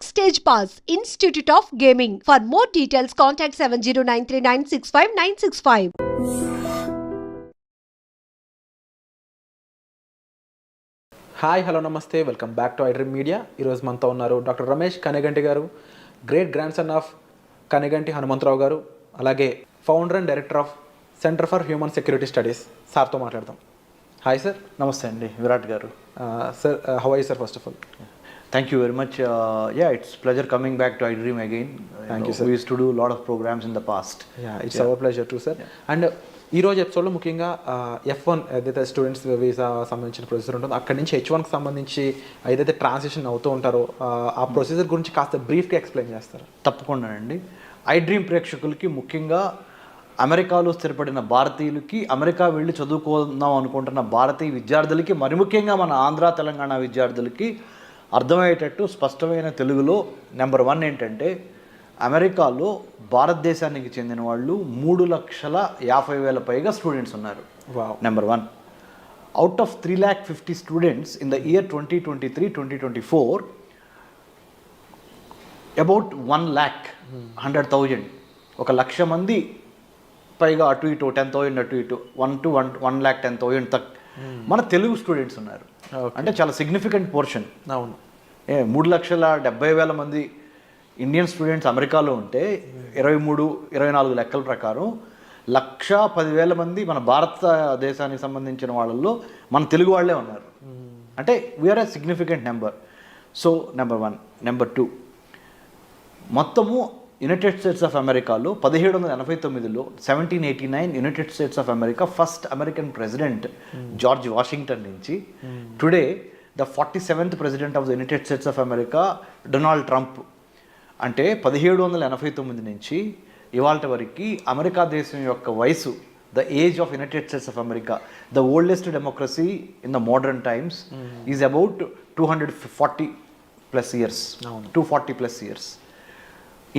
Stage Pass, Institute of Gaming. For more details, contact 7093965965965. Hi hello namaste welcome back to iDream Media. ఈరోజు మనతో ఉన్నారు doctor Ramesh Kaneganti గారు, great grandson of Kaneganti Hanumantharao గారు, అలాగే founder and director of centre for human security studies. సార్తో మాట్లాడదాం. Hi sir. Namaste అండి విరాట్ గారు. Sir how are you sir first of all? Thank you very much. Yeah, it's pleasure coming back to iDream again. Thank you, sir. We used to do a lot of programs in the past. Yeah, it's our pleasure too, sir. And ఈరోజు ఎపిసోడ్లో ముఖ్యంగా F1 ఏదైతే students visa సంబంధించిన procedure ఉంటుందో అక్కడి నుంచి H1కి సంబంధించి ఏదైతే ట్రాన్సిషన్ అవుతూ ఉంటారో ఆ ప్రొసీజర్ గురించి కాస్త బ్రీఫ్గా ఎక్స్ప్లెయిన్ చేస్తారు. తప్పకుండానండి. iDream ప్రేక్షకులకి, ముఖ్యంగా అమెరికాలో స్థిరపడిన భారతీయులకి, అమెరికా వెళ్ళి చదువుకుందాం అనుకుంటున్న భారతీయ విద్యార్థులకి, మరి ముఖ్యంగా మన ఆంధ్ర తెలంగాణ విద్యార్థులకి అర్థమయ్యేటట్టు స్పష్టమైన తెలుగులో నెంబర్ 1 ఏంటంటే, అమెరికాలో భారతదేశానికి చెందిన వాళ్ళు 3,50,000 పైగా స్టూడెంట్స్ ఉన్నారు. Number 1. Out of 3,50,000 students in the year 2023-2024, about 1,100,000, 1,00,000 మంది పైగా అటు ఇటు 10,000 అటు ఇటు 1,10,000 తక్ మన తెలుగు స్టూడెంట్స్ ఉన్నారు. అంటే చాలా సిగ్నిఫికెంట్ పోర్షన్. అవును. 3,70,000 మంది ఇండియన్ స్టూడెంట్స్ అమెరికాలో ఉంటే 23-24 లెక్కల ప్రకారం 1,10,000 మంది మన భారతదేశానికి సంబంధించిన వాళ్ళల్లో మన తెలుగు వాళ్ళే ఉన్నారు. అంటే we are a significant number. So number 1. Number 2, మొత్తము యునైటెడ్ స్టేట్స్ ఆఫ్ అమెరికాలో 1789లో 1789 United States of America first American president George Washington నుంచి today the 47th president of the United States of America Donald Trump. అంటే 1789 నుంచి ఇవాళ వరకు America దేశం యొక్క వయసు, the age of United States of America, the oldest democracy in the modern times, is about 240+ years. 240+ years.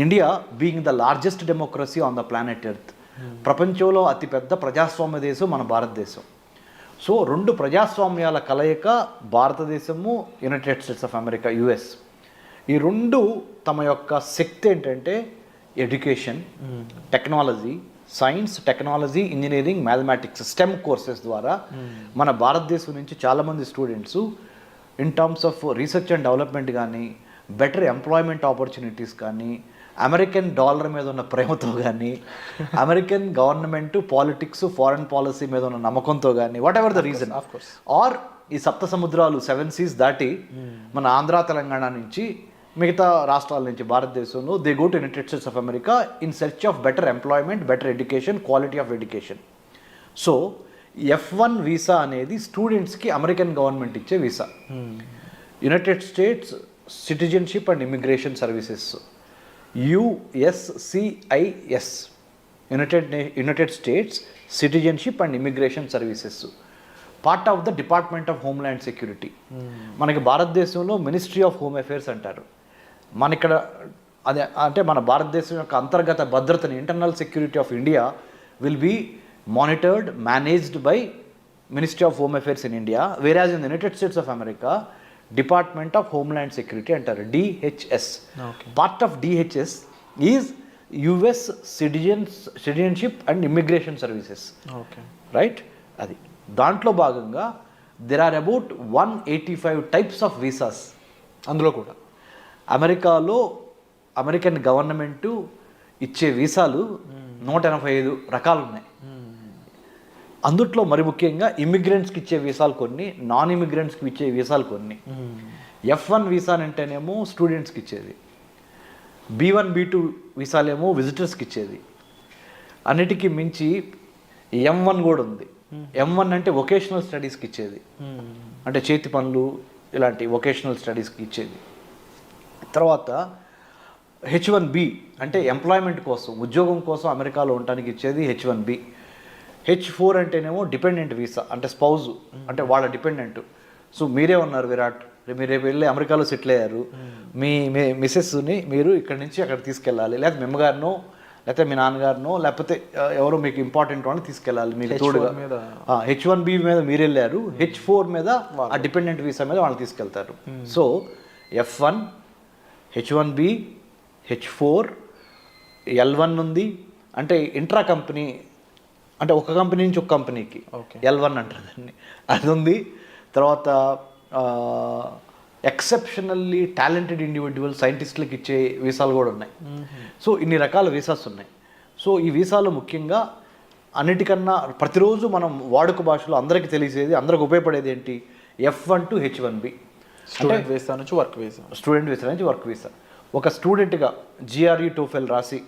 India being the largest democracy on the planet earth, ప్రపంచంలో అతిపెద్ద ప్రజాస్వామ్య దేశం మన భారతదేశం. సో 2 ప్రజాస్వామ్యాల కలయిక భారతదేశము, United States of America, US. ఈ 2 తమ యొక్క శక్తి ఏంటంటే education, technology, science, technology, engineering, mathematics, STEM courses ద్వారా మన భారతదేశం నుంచి చాలామంది students in terms of research and development కానీ, బెటర్ ఎంప్లాయ్మెంట్ ఆపర్చునిటీస్ కానీ, అమెరికన్ డాలర్ మీద ఉన్న ప్రేమతో కానీ, American government, politics, foreign policy మీద ఉన్న నమ్మకంతో కానీ, whatever the reason, or ఈ సప్త సముద్రాలు 7 seas దాటి మన ఆంధ్ర తెలంగాణ నుంచి మిగతా రాష్ట్రాల నుంచి భారతదేశంలో they go to United States of America in search of better employment, better education, quality of education. So F1 visa అనేది స్టూడెంట్స్కి అమెరికన్ గవర్నమెంట్ ఇచ్చే visa. United states citizenship and immigration services, USCIS, United states citizenship and immigration services, part of the department of homeland security. మనకి భారతదేశంలో ministry of home affairs అంటారు. మన ఇక్కడ అదే అంటే మన భారతదేశం యొక్క అంతర్గత భద్రతని, internal security of India will be monitored, managed by ministry of home affairs in India. Whereas in United States of America department of homeland security అంటారు, DHS. Part of DHS is US citizenship and immigration services. Right. అది దాంట్లో భాగంగా there are about 185 types of visas. అందులో కూడా అమెరికాలో American government ఇచ్చే వీసాలు 185 రకాలు ఉన్నాయి. అందుట్లో మరి ముఖ్యంగా ఇమిగ్రెంట్స్కి ఇచ్చే వీసాలు కొన్ని, నాన్ ఇమిగ్రెంట్స్కి ఇచ్చే వీసాలు కొన్ని. F1 వీసా అంటేనేమో స్టూడెంట్స్కి ఇచ్చేది, B1, B2 వీసాలేమో విజిటర్స్కి ఇచ్చేది. అన్నిటికీ మించి M1 కూడా ఉంది. M1 అంటే వొకేషనల్ స్టడీస్కి ఇచ్చేది, అంటే చేతి పనులు ఇలాంటి వొకేషనల్ స్టడీస్కి ఇచ్చేది. తర్వాత H1B అంటే ఎంప్లాయ్మెంట్ కోసం, ఉద్యోగం కోసం అమెరికాలో ఉండటానికి ఇచ్చేది H1B. H4 అంటేనేమో డిపెండెంట్ వీసా, అంటే స్పౌజ్, అంటే వాళ్ళ డిపెండెంట్. సో మీరే ఉన్నారు విరాట్, మీరు రేపు వెళ్ళి అమెరికాలో సెటిల్ అయ్యారు, మీ మిసెస్ని మీరు ఇక్కడి నుంచి అక్కడ తీసుకెళ్ళాలి, లేకపోతే మీ అమ్మగారినో లేకపోతే మీ నాన్నగారినో లేకపోతే ఎవరో మీకు ఇంపార్టెంట్ వాళ్ళని తీసుకెళ్ళాలి మీకు తోడుగా. H1B మీద మీరు వెళ్ళారు, H4 మీద ఆ డిపెండెంట్ వీసా మీద వాళ్ళని తీసుకెళ్తారు. So F1, H1B, H4, L1 ఉంది. అంటే ఇంట్రా కంపెనీ, అంటే ఒక కంపెనీ నుంచి ఒక కంపెనీకి L1 అంటారు దాన్ని, అది ఉంది. తర్వాత ఎక్సెప్షనల్లీ టాలెంటెడ్ ఇండివిజువల్ సైంటిస్టులకు ఇచ్చే వీసాలు కూడా ఉన్నాయి. సో ఇన్ని రకాల వీసాస్ ఉన్నాయి. సో ఈ వీసాలు ముఖ్యంగా అన్నిటికన్నా ప్రతిరోజు మనం వాడుక భాషలో అందరికీ తెలిసేది, అందరికి ఉపయోగపడేది ఏంటి, F1 to H1B, student visa నుంచి వర్క్ వీసా. స్టూడెంట్ వీసా నుంచి వర్క్ వీసా. ఒక స్టూడెంట్గా GRE టోఫెల్ రాసి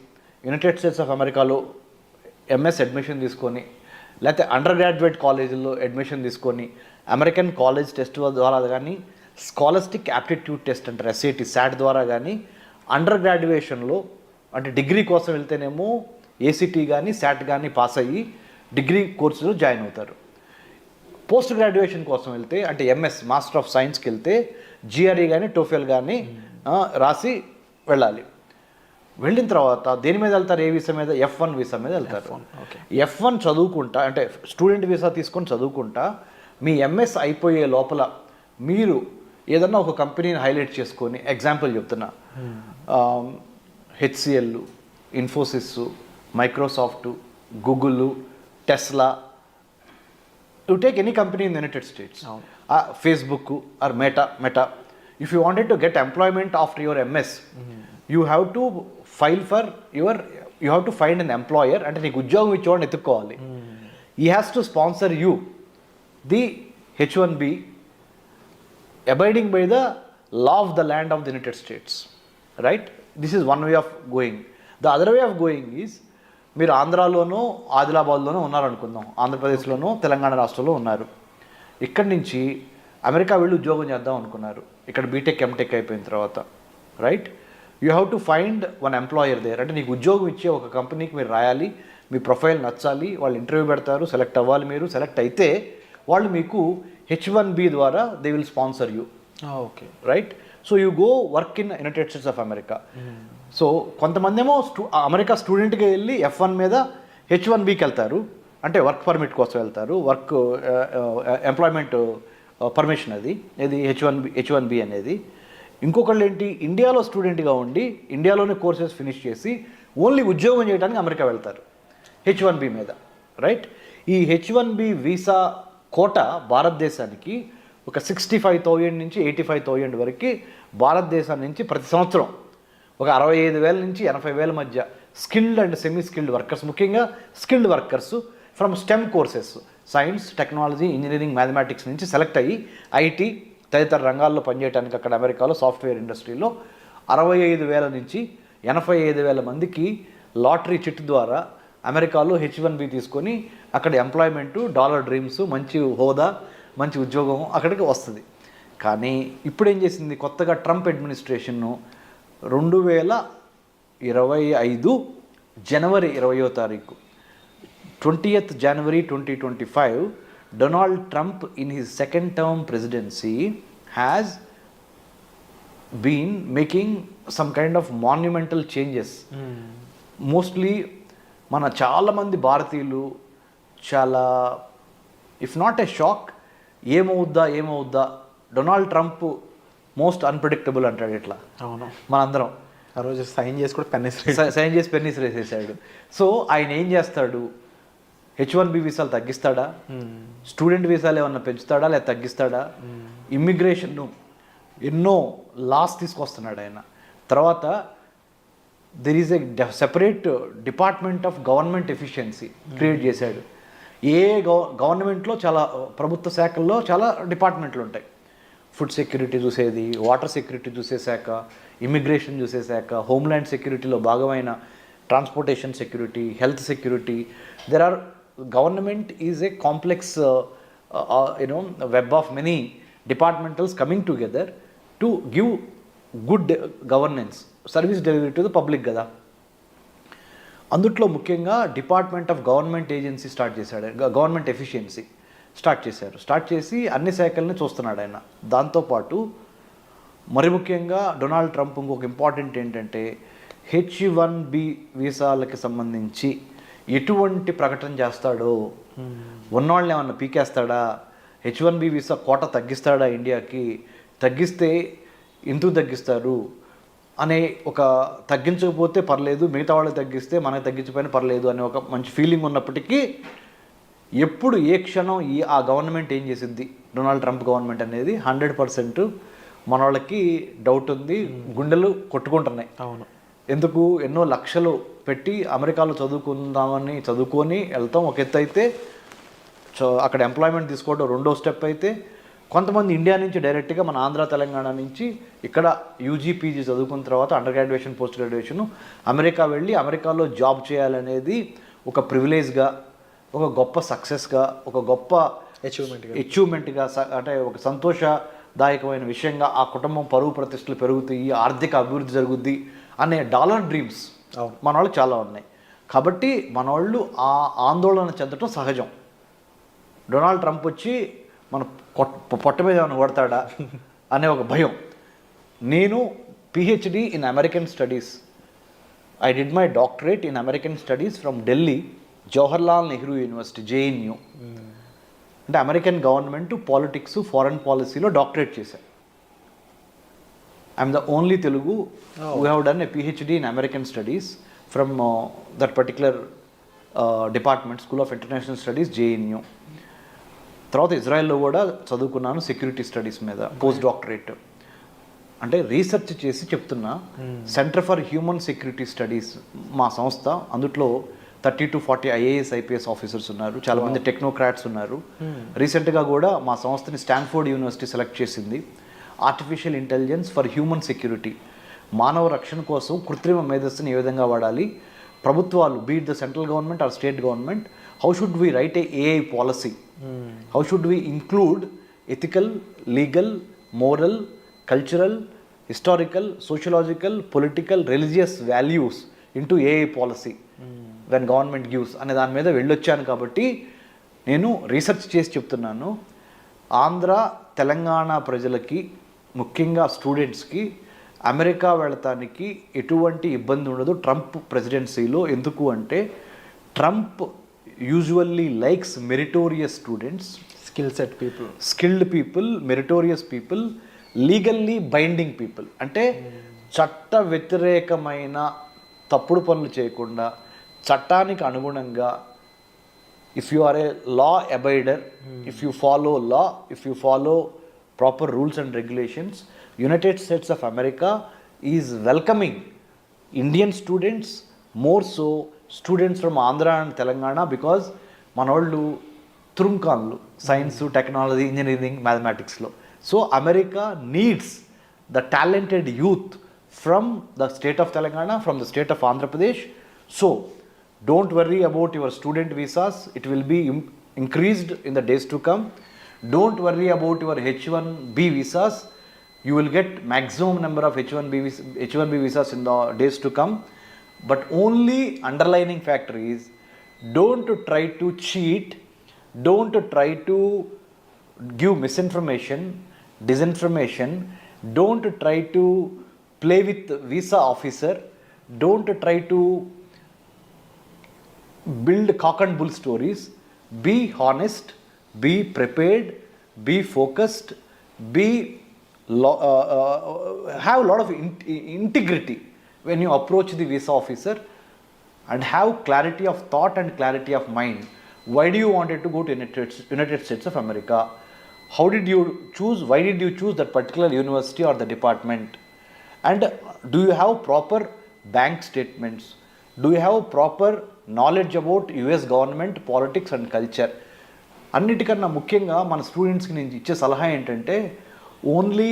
యునైటెడ్ స్టేట్స్ ఆఫ్ అమెరికాలో MS అడ్మిషన్ తీసుకొని, లేకపోతే అండర్ గ్రాడ్యుయేట్ కాలేజీల్లో అడ్మిషన్ తీసుకొని అమెరికన్ కాలేజ్ టెస్ట్ ద్వారా కానీ, స్కాలస్టిక్ యాప్టిట్యూడ్ టెస్ట్ అంటారు SAT SAT ద్వారా కానీ, అండర్ గ్రాడ్యుయేషన్లో అంటే డిగ్రీ కోసం వెళ్తేనేమో ACT కానీ SAT కానీ పాస్ అయ్యి డిగ్రీ కోర్సులో జాయిన్ అవుతారు. పోస్ట్ గ్రాడ్యుయేషన్ కోసం వెళ్తే అంటే MS మాస్టర్ ఆఫ్ సైన్స్కి వెళ్తే GRE కానీ టోఫెల్ కానీ రాసి వెళ్ళాలి. వెళ్ళిన తర్వాత దేని మీద వెళ్తారు, ఏ వీసా మీద, F1 వీసా మీద వెళ్తారు. F1 చదువుకుంటా అంటే స్టూడెంట్ వీసా తీసుకొని చదువుకుంటా మీ MS అయిపోయే లోపల మీరు ఏదన్నా ఒక కంపెనీని హైలైట్ చేసుకొని, ఎగ్జాంపుల్ చెప్తున్నా, HCL, Infosys, Microsoft, Google, Tesla, you take any company in United states, Facebook are meta, if you wanted to get employment after your MS, you have to file for you have to find an employer, అంటే నీకు ఉద్యోగం ఇచ్చేవాడిని ఎత్తుక్కోవాలి. ఈ has to sponsor you the H1B abiding by the law of the land of the United States, right? This is one way of going. The other way of going is, మీరు ఆంధ్రాలోనో ఆదిలాబాద్లోనో ఉన్నారనుకుందాం, ఆంధ్రప్రదేశ్లోనో తెలంగాణ రాష్ట్రంలో ఉన్నారు. ఇక్కడి నుంచి అమెరికా వెళ్ళి ఉద్యోగం చేద్దాం అనుకున్నారు, ఇక్కడ బీటెక్ ఎంటెక్ అయిపోయిన తర్వాత, right? You have to find one employer there. అంటే నీకు ఉద్యోగం ఇచ్చే ఒక కంపెనీకి మీరు రాయాలి, మీ ప్రొఫైల్ నచ్చాలి, వాళ్ళు ఇంటర్వ్యూ పెడతారు, సెలెక్ట్ అవ్వాలి. మీరు సెలెక్ట్ అయితే వాళ్ళు మీకు H1B ద్వారా they will sponsor you. Okay, right? So you go work in United States of America. So కొంతమంది ఏమో అమెరికా స్టూడెంట్గా వెళ్ళి F1 మీద H1Bకి వెళ్తారు, అంటే వర్క్ పర్మిట్ కోసం వెళ్తారు, వర్క్ ఎంప్లాయ్మెంట్ పర్మిషన్, అది ఇది H1B అనేది. ఇంకొకళ్ళు ఏంటి, ఇండియాలో స్టూడెంట్గా ఉండి ఇండియాలోనే కోర్సెస్ ఫినిష్ చేసి ఓన్లీ ఉద్యోగం చేయడానికి అమెరికా వెళ్తారు H1B మీద, రైట్? ఈ H1B వీసా కోట భారతదేశానికి ఒక 65,000 నుంచి 85,000 వరకు భారతదేశం నుంచి ప్రతి సంవత్సరం ఒక 65,000 నుంచి 80,000 మధ్య skilled and semi skilled workers, ముఖ్యంగా skilled workers from STEM courses, science, technology, engineering, mathematics నుంచి సెలెక్ట్ అయ్యి IT తదితర రంగాల్లో పనిచేయడానికి అక్కడ అమెరికాలో సాఫ్ట్వేర్ ఇండస్ట్రీలో 65,000 నుంచి 85,000 మందికి లాటరీ చిట్ ద్వారా అమెరికాలో H1B తీసుకొని అక్కడ ఎంప్లాయ్మెంటు, డాలర్ డ్రీమ్స్, మంచి హోదా, మంచి ఉద్యోగం అక్కడికి వస్తుంది. కానీ ఇప్పుడు ఏం చేసింది, కొత్తగా ట్రంప్ అడ్మినిస్ట్రేషన్ను 2025 జనవరి 20వ తారీఖు 20th January 2025, Donald Trump in his second term presidency has been making some kind of monumental changes. Mostly మన చాలామంది భారతీయులు చాలా, ఇఫ్ నాట్ ఏ షాక్, ఏమవుద్దా డొనాల్డ్ ట్రంప్ మోస్ట్ అన్ప్రెడిక్టబుల్ అంటాడు ఇట్లా. అవును, మనందరం ఆ రోజు సైన్ చేసి కూడా సైన్ చేసి పెన్నీస్ వేసేసాడు. సో ఆయన ఏం చేస్తాడు, H1B వీసాలు తగ్గిస్తాడా, స్టూడెంట్ వీసాలు ఏమన్నా పెంచుతాడా లేదా తగ్గిస్తాడా, ఇమ్మిగ్రేషన్ ఎన్నో లాస్ తీసుకొస్తున్నాడు ఆయన. తర్వాత there is a separate department of government efficiency create చేశాడు. గవర్నమెంట్లో చాలా ప్రభుత్వ శాఖల్లో చాలా డిపార్ట్మెంట్లు ఉంటాయి. ఫుడ్ సెక్యూరిటీ చూసేది, వాటర్ సెక్యూరిటీ చూసే శాఖ, ఇమిగ్రేషన్ చూసే శాఖ, హోమ్ల్యాండ్ సెక్యూరిటీలో భాగమైన transportation security, health security. There are government is a complex web of many departmentals coming together to give good governance, service delivery to the public కదా. అందుట్లో ముఖ్యంగా department of government agency start చేశాడు, government efficiency start చేసి అన్ని శాఖల్ని చూస్తున్నాడు ఆయన. దాంతోపాటు మరి ముఖ్యంగా డొనాల్డ్ ట్రంప్ ఇంకొక ఇంపార్టెంట్ ఏంటంటే, H1B వీసాలకి సంబంధించి ఎటువంటి ప్రకటన చేస్తాడో, ఉన్నవాళ్ళని ఏమన్నా పీకేస్తాడా, H1B వీసా కోట తగ్గిస్తాడా ఇండియాకి, తగ్గిస్తే ఎందుకు తగ్గిస్తారు, అనే ఒక తగ్గించకపోతే పర్లేదు, మిగతా వాళ్ళకి తగ్గిస్తే మనకి తగ్గించకపోయినా పర్లేదు అనే ఒక మంచి ఫీలింగ్ ఉన్నప్పటికీ ఎప్పుడు ఏ క్షణం ఆ గవర్నమెంట్ ఏం చేసిద్ది, డొనాల్డ్ ట్రంప్ గవర్నమెంట్ అనేది 100% మన వాళ్ళకి డౌట్ ఉంది, గుండెలు కొట్టుకుంటున్నాయి. అవును. ఎందుకు ఎన్నో లక్షలు పెట్టి అమెరికాలో చదువుకొని వెళ్తాం ఒక ఎత్తు అయితే, అక్కడ ఎంప్లాయ్మెంట్ తీసుకోవడం రెండో స్టెప్ అయితే, కొంతమంది ఇండియా నుంచి డైరెక్ట్గా మన ఆంధ్ర తెలంగాణ నుంచి ఇక్కడ యూజీ పీజీ చదువుకున్న తర్వాత under graduation post graduation America వెళ్ళి అమెరికాలో జాబ్ చేయాలనేది ఒక ప్రివిలేజ్గా, ఒక గొప్ప సక్సెస్గా, ఒక గొప్ప అచీవ్మెంట్గా, అంటే ఒక సంతోషదాయకమైన విషయంగా ఆ కుటుంబం పరువు ప్రతిష్టలు పెరుగుతాయి, ఆర్థిక అభివృద్ధి జరుగుద్ది అనే డాలర్ డ్రీమ్స్ మన వాళ్ళు చాలా ఉన్నాయి. కాబట్టి మన వాళ్ళు ఆ ఆందోళన చెందడం సహజం. డొనాల్డ్ ట్రంప్ వచ్చి మన పొట్ట మీద ఏమైనా కొడతాడా అనే ఒక భయం. నేను PhD in American studies, I did my doctorate in American studies from Delhi Jawaharlal Nehru university JNU. అంటే అమెరికన్ గవర్నమెంట్ పాలిటిక్స్ ఫారెన్ పాలసీలో డాక్టరేట్ చేశాను. I'm the only Telugu who have done a PhD in American studies from that particular department, School of International Studies, JNU. తర్వాత ఇజ్రాయెల్లో కూడా చదువుకున్నాను security studies మీద post doctorate. అంటే research చేసి చెప్తున్నా. Centre for human security studies మా సంస్థ, అందులో 30 to 40 IAS IPS ఆఫీసర్స్ ఉన్నారు, చాలామంది టెక్నోక్రాట్స్ ఉన్నారు. రీసెంట్గా కూడా మా సంస్థని స్టాన్ఫోర్డ్ యూనివర్సిటీ సెలెక్ట్ చేసింది. Artificial intelligence for human security, మానవ రక్షణ కోసం కృత్రిమ మేధస్సుని ఏ విధంగా వాడాలి, ప్రభుత్వాలు beat the central government or state government, how should we write A AI policy, how should we include ethical, legal, moral, cultural, historical, sociological, political, religious values into AI policy when government gives అనే దాని మీద వెళ్ళొచ్చాను. కాబట్టి నేను research చేసి చెప్తున్నాను, ఆంధ్ర తెలంగాణ ప్రజలకి ముఖ్యంగా స్టూడెంట్స్కి అమెరికా వెళతానికి ఎటువంటి ఇబ్బంది ఉండదు ట్రంప్ ప్రెసిడెన్సీలో. ఎందుకు అంటే Trump usually likes meritorious students, skilled people, meritorious people, legally binding people. అంటే చట్ట వ్యతిరేకమైన తప్పుడు పనులు చేయకుండా చట్టానికి అనుగుణంగా, if you are a law abider, if you follow law, if you follow proper rules and regulations, United States of America is welcoming Indian students, more so students from Andhra and Telangana, because మనోళ్ళు తురుంకాన్లు science, technology, engineering, మ్యాథమెటిక్స్లో. So America needs the talented youth from the state of Telangana, from the state of Andhra Pradesh. So don't worry about your student visas, it will be increased in the days to come. Don't worry about your H1B visas. You will get maximum number of H1B visas in the days to come. But only underlining factor is, don't try to cheat, don't try to give misinformation, disinformation, don't try to play with visa officer, don't try to build cock and bull stories. Be honest, be prepared, be focused, have a lot of integrity when you approach the visa officer, and have clarity of thought and clarity of mind. Why do you wanted to go to United States of America? How did you choose? Why did you choose that particular university or the department? And do you have proper bank statements? Do you have proper knowledge about US government, politics and culture? అన్నిటికన్నా ముఖ్యంగా మన స్టూడెంట్స్కి నేను ఇచ్చే సలహా ఏంటంటే, only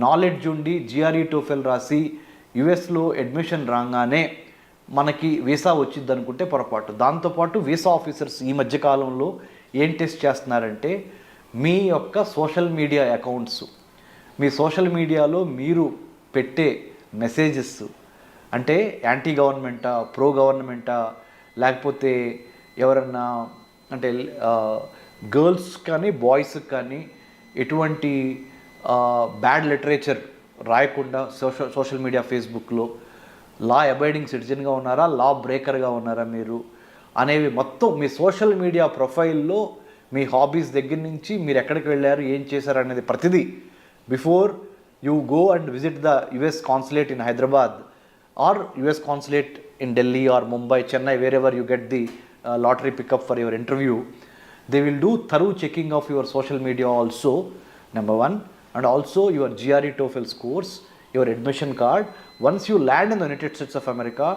knowledge ఉండి GRE TOEFL రాసి యుఎస్లో అడ్మిషన్ రాగానే మనకి వీసా వచ్చింది అనుకుంటే పొరపాటు. దాంతోపాటు వీసా ఆఫీసర్స్ ఈ మధ్యకాలంలో ఏం టెస్ట్ చేస్తున్నారంటే, మీ యొక్క సోషల్ మీడియా అకౌంట్స్, మీ సోషల్ మీడియాలో మీరు పెట్టే మెసేజెస్ అంటే యాంటీ గవర్నమెంటా, ప్రో గవర్నమెంటా, లేకపోతే ఎవరన్నా అంటే గర్ల్స్ కానీ బాయ్స్కి కానీ ఎటువంటి బ్యాడ్ లిటరేచర్ రాయకుండా సోషల్ మీడియా, ఫేస్బుక్లో లా అబైడింగ్ సిటిజన్గా ఉన్నారా, లా బ్రేకర్గా ఉన్నారా మీరు అనేవి మొత్తం మీ సోషల్ మీడియా ప్రొఫైల్లో మీ హాబీస్ దగ్గర నుంచి మీరు ఎక్కడికి వెళ్ళారు, ఏం చేశారు అనేది ప్రతిదీ before you go and visit the US consulate in Hyderabad or US consulate in Delhi or Mumbai, Chennai, wherever you get the lottery pickup for your interview, they will do thorough checking of your social media also, number one, and also your GRE TOEFL scores, your admission card. Once you land in the United States of America,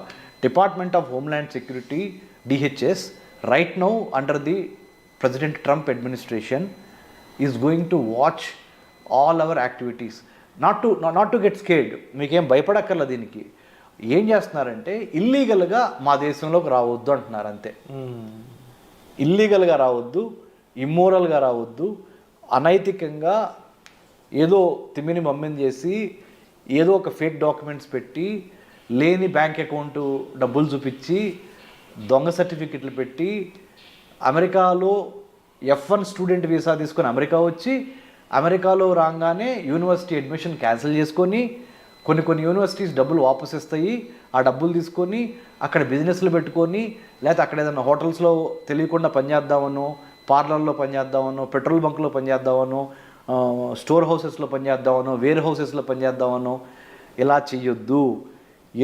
Department of Homeland Security, DHS, right now under the President Trump administration, is going to watch all our activities. Not to get scared. మీకేం భయపడక్కర్లేదు దీనికి. ఏం చేస్తున్నారంటే ఇల్లీగల్గా మా దేశంలోకి రావద్దు అంటున్నారు అంతే. ఇల్లీగల్గా రావద్దు, ఇమ్మోరల్గా రావద్దు, అనైతికంగా ఏదో తిమ్మిని మమ్మిని చేసి ఏదో ఒక ఫేక్ డాక్యుమెంట్స్ పెట్టి లేని బ్యాంక్ అకౌంట్ డబ్బులు చూపించి దొంగ సర్టిఫికెట్లు పెట్టి అమెరికాలో F1 స్టూడెంట్ వీసా తీసుకొని అమెరికా వచ్చి అమెరికాలో రాగానే యూనివర్సిటీ అడ్మిషన్ క్యాన్సిల్ చేసుకొని కొన్ని యూనివర్సిటీస్ డబ్బులు వాపస్ ఇస్తాయి. ఆ డబ్బులు తీసుకొని అక్కడ బిజినెస్లు పెట్టుకొని లేకపోతే అక్కడ ఏదైనా హోటల్స్లో తెలియకుండా పనిచేద్దామనో, పార్లర్లో పనిచేద్దామనో, పెట్రోల్ బంక్లో పనిచేద్దామనో, స్టోర్ హౌసెస్లో పనిచేద్దామనో, వేర్ హౌసెస్లో పనిచేద్దామనో ఇలా చెయ్యొద్దు.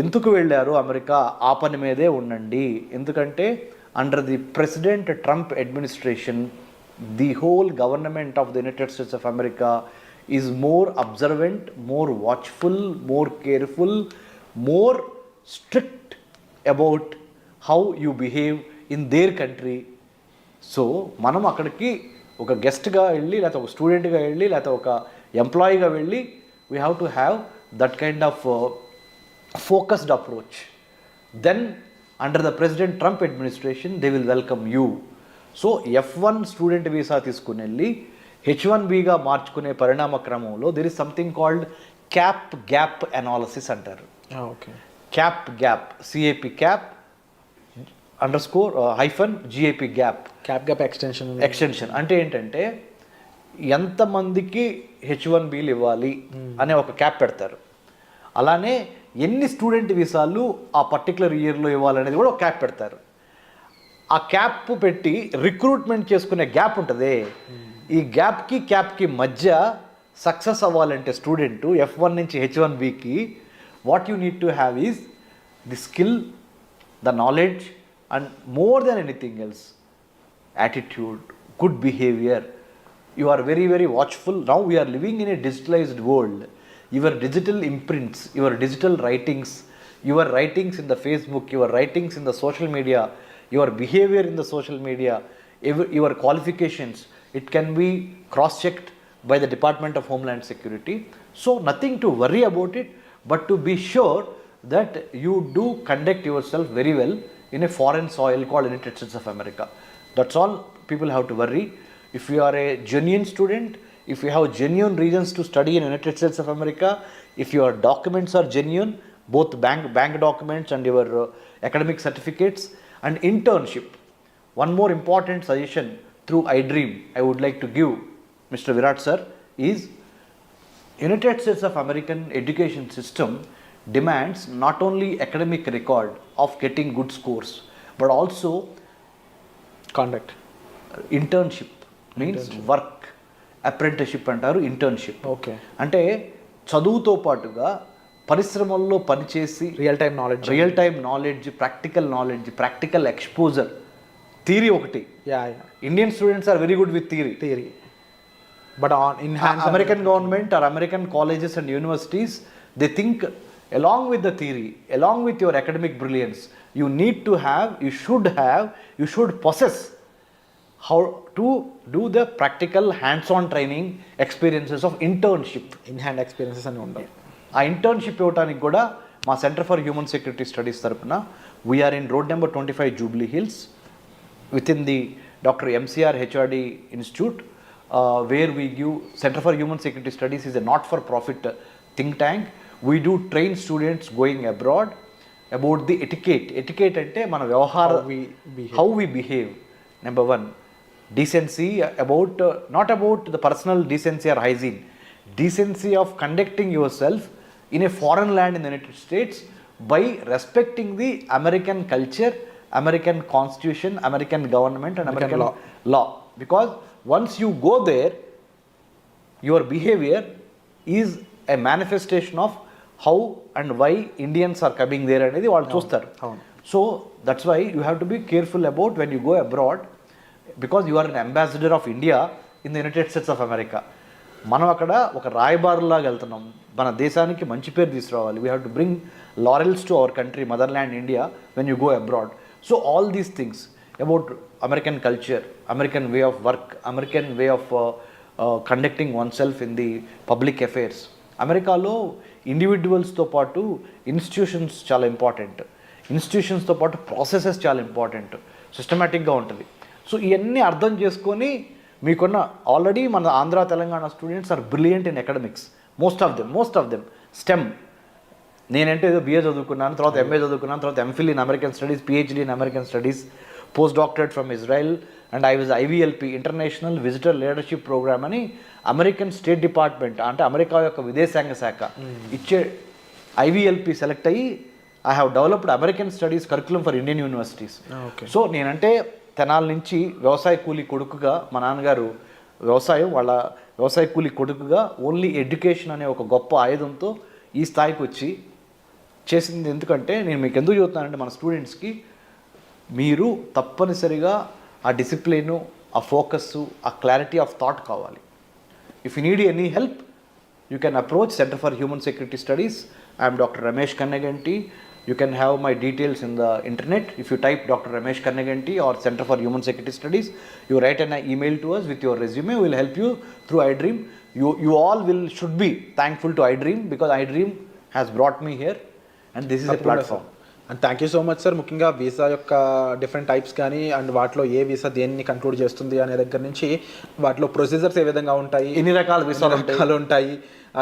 ఎందుకు వెళ్ళారు అమెరికా? ఆ పని మీదే ఉండండి. ఎందుకంటే under the president Trump administration, the whole government of the United States of America is more observant, more watchful, more careful, more strict about how you behave in their country. So మనం అక్కడికి ఒక గెస్ట్గా వెళ్ళి లేకపోతే ఒక స్టూడెంట్గా వెళ్ళి లేకపోతే ఒక ఎంప్లాయీగా వెళ్ళి we have to have that kind of focused approach. Then under the president Trump administration they will welcome you. So F1 student visa తీసుకుని వెళ్ళి H1Bగా మార్చుకునే పరిణామ క్రమంలో there is something called cap gap analysis అంటారు. Okay. Cap gap, CAP cap _ GAP gap. Cap gap extension అంటే ఏంటంటే ఎంతమందికి H1Bలు ఇవ్వాలి అనే ఒక క్యాప్ పెడతారు. అలానే ఎన్ని స్టూడెంట్ వీసాలు ఆ పర్టికులర్ ఇయర్లో ఇవ్వాలనేది కూడా ఒక క్యాప్ పెడతారు. ఆ క్యాప్ పెట్టి రిక్రూట్మెంట్ చేసుకునే గ్యాప్ ఉంటుంది. ఈ క్యాప్కి మధ్య సక్సెస్ అవ్వాలంటే స్టూడెంట్ F1 నుంచి H1Bకి what you need to have is the skill, the knowledge and more than anything else attitude, good behaviour. You are very very watchful. Now we are living in a digitalised world. Your digital imprints, your digital writings, your writings in the Facebook, your writings in the social media, your behaviour in the social media, your qualifications, it can be cross-checked by the Department of Homeland Security. So nothing to worry about it, but to be sure that you do conduct yourself very well in a foreign soil called United States of America. That's all people have to worry. If you are a genuine student, if you have genuine reasons to study in United States of America, if your documents are genuine, both bank documents and your academic certificates and internship. One more important suggestion through iDream I would like to give Mr. Virat sir is United States of American education system demands not only academic record of getting good scores but also conduct. internship means work, apprenticeship అంటారు, internship. Okay. అంటే చదువుతో పాటుగా పరిశ్రమల్లో పనిచేసి real time knowledge, practical exposure. Theory ఒకటి. Indian students are very good with theory but in American government or American colleges and universities they think along with the theory, along with your academic brilliance, you should possess how to do the practical hands-on training experiences of internship. In hand experiences అని ఉండాలి. ఆ internship ఇవ్వడానికి కూడా మా centre for human security studies తరపున we are in road number 25 Jubilee Hills within the Dr. MCR HRD Institute, where we give Center for Human Security Studies is a not-for-profit think tank. We do train students going abroad about the etiquette. Etiquette ante mana vyavahara, how we behave. Number one, decency, about not about the personal decency or hygiene, decency of conducting yourself in a foreign land in the United States by respecting the American culture, American constitution, American government and American law. Because once you go there, your behavior is a manifestation of how and why Indians are coming there అనేది వాళ్ళు చూస్తారు. So that's why you have to be careful about when you go abroad, because you are an ambassador of India in the United States of America. మనం అక్కడ ఒక రాయబారులాగా వెళ్తున్నాం, మన దేశానికి మంచి పేరు తీసుకురావాలి. We have to bring laurels to our country, mother land India, when you go abroad. So all these things about American culture, American way of work, American way of conducting one self in the public affairs. అమెరికాలో ఇండివిజువల్స్తో పాటు institutions చాలా important, ఇన్స్టిట్యూషన్స్తో పాటు processes చాలా important, సిస్టమేటిక్గా ఉంటుంది. So ఇవన్నీ అర్థం చేసుకొని మీకున్న ఆల్రెడీ మన Andhra Telangana students are brilliant in academics, most of them STEM. నేనంటే ఏదో బిఏ చదువుకున్నాను, తర్వాత ఎంఏ చదువుకున్నాను, తర్వాత MPhil in American studies, PhD in American studies, post doctorate from Israel, and I was IVLP international visitor leadership programme అని American state department అంటే America యొక్క విదేశాంగ శాఖ ఇచ్చే IVLP సెలెక్ట్ అయ్యి I have developed American studies curriculum for Indian universities. So నేనంటే తెనాల నుంచి వ్యవసాయ కూలీ కొడుకుగా, మా నాన్నగారు వాళ్ళ వ్యవసాయ కూలీ కొడుకుగా ఓన్లీ ఎడ్యుకేషన్ అనే ఒక గొప్ప ఆయుధంతో ఈ స్థాయికి వచ్చి చేసింది. ఎందుకంటే నేను మీకు ఎందుకు చెబుతున్నానంటే మన స్టూడెంట్స్కి మీరు తప్పనిసరిగా ఆ డిసిప్లిను, ఆ ఫోకస్సు, ఆ క్లారిటీ ఆఫ్ థాట్ కావాలి. If you need any help you can approach centre for human security studies. I'm doctor Ramesh Kanneganti. You can have my details in the internet. If you type Dr. Ramesh Kannaganti or Center for Human Security Studies, you write an email to us with your resume. We will help you through iDream. You all should be thankful to iDream because iDream has brought me here and this is a platform. And thank you so much sir. ముఖ్యంగా visa యొక్క different types కానీ and వాటిలో ఏ visa దేన్ని conclude చేస్తుంది అనే దగ్గర నుంచి వాటిలో ప్రొసీజర్స్ ఏ విధంగా ఉంటాయి, ఎన్ని రకాల వీసాలు ఉంటాయి,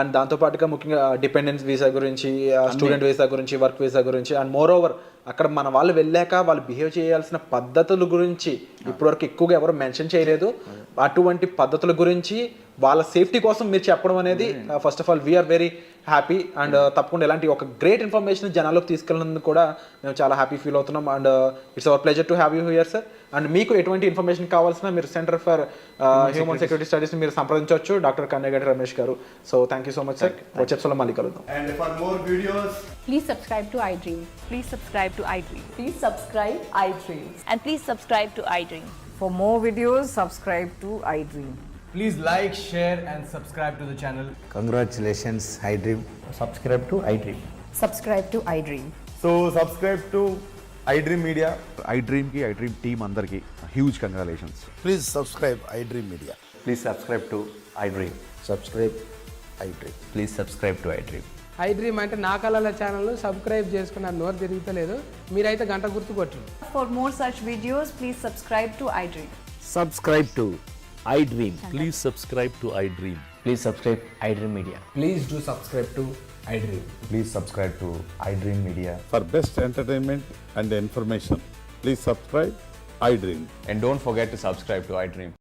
అండ్ దాంతోపాటుగా ముఖ్యంగా డిపెండెన్స్ వీసా గురించి, స్టూడెంట్ వీసా గురించి, వర్క్ వీసా గురించి, అండ్ మోర్ ఓవర్ అక్కడ మన వాళ్ళు వెళ్ళాక వాళ్ళు బిహేవ్ చేయాల్సిన పద్ధతుల గురించి ఇప్పటివరకు ఎక్కువగా ఎవరు మెన్షన్ చేయలేదు. అటువంటి పద్ధతుల గురించి వాళ్ళ సేఫ్టీ కోసం మీరు చెప్పడం అనేది first of all we are very happy. And తప్పకుండా ఇలాంటి ఒక గ్రేట్ ఇన్ఫర్మేషన్ జనాల్లోకి తీసుకెళ్ళినందుకు కూడా మేము చాలా హ్యాపీ ఫీల్ అవుతున్నాం. And it's our pleasure to have you here sir. And మీకు ఎటువంటి ఇన్ఫర్మేషన్ కావాల్సిన మీరు సెంటర్ ఫర్ హ్యూమన్ సెక్యూరిటీ స్టడీస్ని మీరు సంప్రదించవచ్చు, డాక్టర్ కన్నెగంటి రమేష్ గారు. So thank you so much sir. వచ్చే ఎపిసోడ్లో మళ్ళీ కలుద్దాం. And for more videos, Please subscribe to iDream. Please subscribe to iDream. Please subscribe iDream. And please subscribe to iDream. For more videos, subscribe to iDream. please like, share and subscribe to the channel. Congratulations, iDream. Subscribe to iDream. Subscribe to iDream. So subscribe to iDream Media. iDream team అందరికి huge congratulations. Please subscribe iDream Media. Please subscribe to iDream. Subscribe iDream. Please subscribe to iDream. iDream అంటే నా కళల channel subscribe చేసుకున్న నోరు తిరుగుతలేదు, మీరైతే గంట గుర్తు కొట్టండి. For more such videos, please subscribe to iDream. Subscribe to iDream. Please subscribe to iDream. Please subscribe iDream Media. Please do subscribe to iDream. Please subscribe to iDream Media. For best entertainment and information, please subscribe iDream. And don't forget to subscribe to iDream.